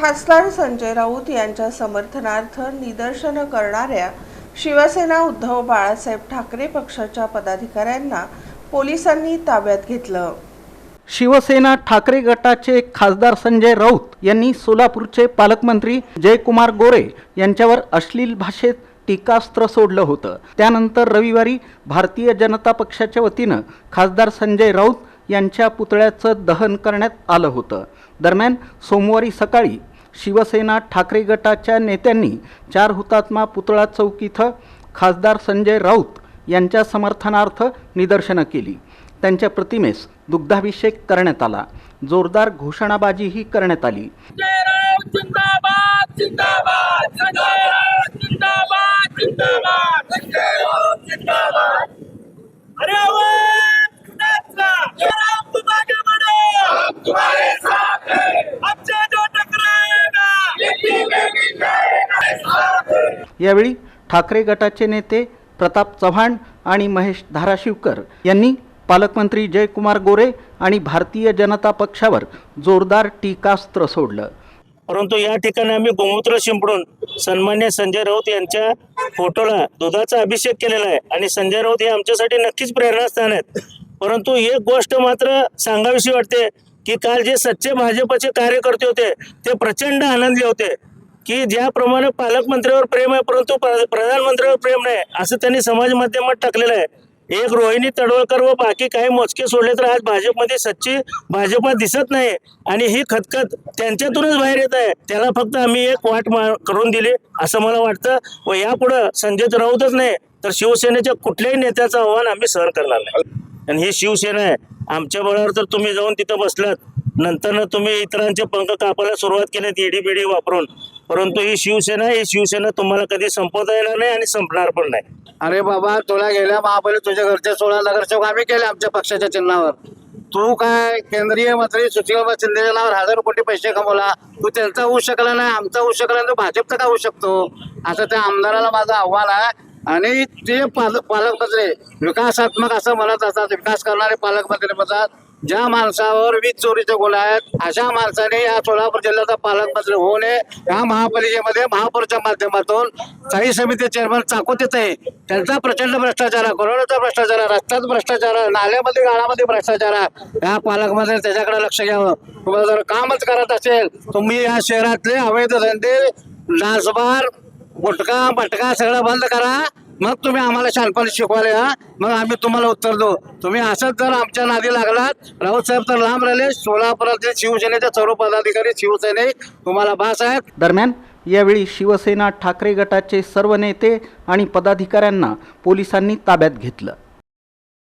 खासदार संजय राऊत यांच्या समर्थनार्थ निदर्शनं करणाऱ्या शिवसेना उद्धव बाळासाहेब ठाकरे पक्षाच्या पदाधिकाऱ्यांना पोलिसांनी ताब्यात घेतलं। शिवसेना ठाकरे गटाचे खासदार संजय राऊत यांनी सोलापूरचे पालकमंत्री जयकुमार गोरे यांच्यावर अश्लील भाषेत टीकास्त्र सोडलं होतं। त्यानंतर रविवारी भारतीय जनता पक्षाच्या वतीनं खासदार संजय राऊत यांच्या पुतळ्याचं दहन करण्यात आलं होतं। दरम्यान सोमवारी सकाळी शिवसेना ठाकरे गटाच्या नेत्यांनी 4 हुतात्मा पुतळा चौक इथं खासदार संजय राऊत यांच्या समर्थनार्थ निदर्शनं केली। त्यांच्या प्रतिमेस दुग्धाभिषेक करण्यात आला। जोरदार घोषणाबाजीही करण्यात आली। यावेळी ठाकरे गटाचे नेते प्रताप चव्हाण आणि महेश धाराशिवकर यांनी पालकमंत्री जयकुमार गोरे आणि भारतीय जनता पक्षावर जोरदार टीकास्त्र सोडलं। परंतु या ठिकाणी आम्ही गोमूत्र शिंपडून सन्मान्य संजय राऊत यांच्या फोटोला दुधाचा अभिषेक केलेला आहे आणि संजय राऊत हे आमच्यासाठी नक्कीच प्रेरणास्थान आहेत। परंतु एक गोष्ट मात्र सांगावीशी वाटते की काल जे सच्चे भाजपचे कार्यकर्ते होते ते प्रचंड आनंदले होते की ज्याप्रमाणे पालकमंत्र्यावर प्रेम आहे परंतु प्रधानमंत्र्यावर प्रेम नाही असं त्यांनी समाज माध्यमात टाकलेलं आहे। एक रोहिणी तडवळकर व बाकी काही मोजके सोडले तर आज भाजपमध्ये सच्ची भाजप दिसत नाही आणि ही खतखत त्यांच्यातूनच बाहेर येत आहे। त्याला फक्त आम्ही एक वाट करून दिली असं मला वाटतं व यापुढे संजय राऊतच नाही तर शिवसेनेच्या कुठल्याही नेत्याचं आव्हान आम्ही सहन करणार नाही। आणि ही शिवसेना आहे, आमच्या बळावर तर तुम्ही जाऊन तिथं बसलात, नंतर तुम्ही इतरांचे पंख कापायला सुरुवात केली ईडी वापरून, परंतु ही शिवसेना तुम्हाला कधी संपवता येणार नाही आणि संपणार पण नाही। अरे बाबा, तुला गेल्या महापालिकेत तुझ्या घरचे 16 नगरसेवक आम्ही केले आमच्या पक्षाच्या चिन्हावर। तू काय केंद्रीय मंत्री सुशीलबा शिंदेच्या नावावर 1000 कोटी पैसे कमवला, तू त्यांचा होऊ शकला नाही, आमचा होऊ शकला नाही, भाजपचा का होऊ शकतो? असं त्या आमदाराला माझं आव्हान आहे। आणि ते पालकमंत्री विकासात्मक असं म्हणत असतात, विकास करणारे पालकमंत्री म्हणतात, ज्या माणसावर वीज चोरीचे गुन्हे आहेत अशा माणसाने या सोलापूर जिल्ह्याचा पालकमंत्री होऊ नये। या महापालिकेमध्ये महापौरच्या माध्यमातून स्थायी समिती चेअरमन चाकोतीत आहे, त्यांचा प्रचंड भ्रष्टाचार आहे, करोडोचा भ्रष्टाचार आहे, रस्त्यात भ्रष्टाचार आहे, नाल्यामध्ये गाळामध्ये भ्रष्टाचार आहे। या पालकमंत्री त्याच्याकडे लक्ष घ्यावं। तुम्हाला जर कामच करत असेल, तुम्ही या शहरातले अवैध धंदे, लाचबार, गुटखा मटका सगळं बंद करा, मग तुम्ही आम्हाला शानपणे शिकवायला या, मग आम्ही तुम्हाला उत्तर देऊ। तुम्ही असंच जर आमच्या नादी लागलात, राऊत साहेब तर लांब राहिले, सोलापुरातील शिवसेनेचे सर्व पदाधिकारी शिवसेने तुम्हाला भास आहेत। दरम्यान यावेळी शिवसेना ठाकरे गटाचे सर्व नेते आणि पदाधिकाऱ्यांना पोलिसांनी ताब्यात घेतलं।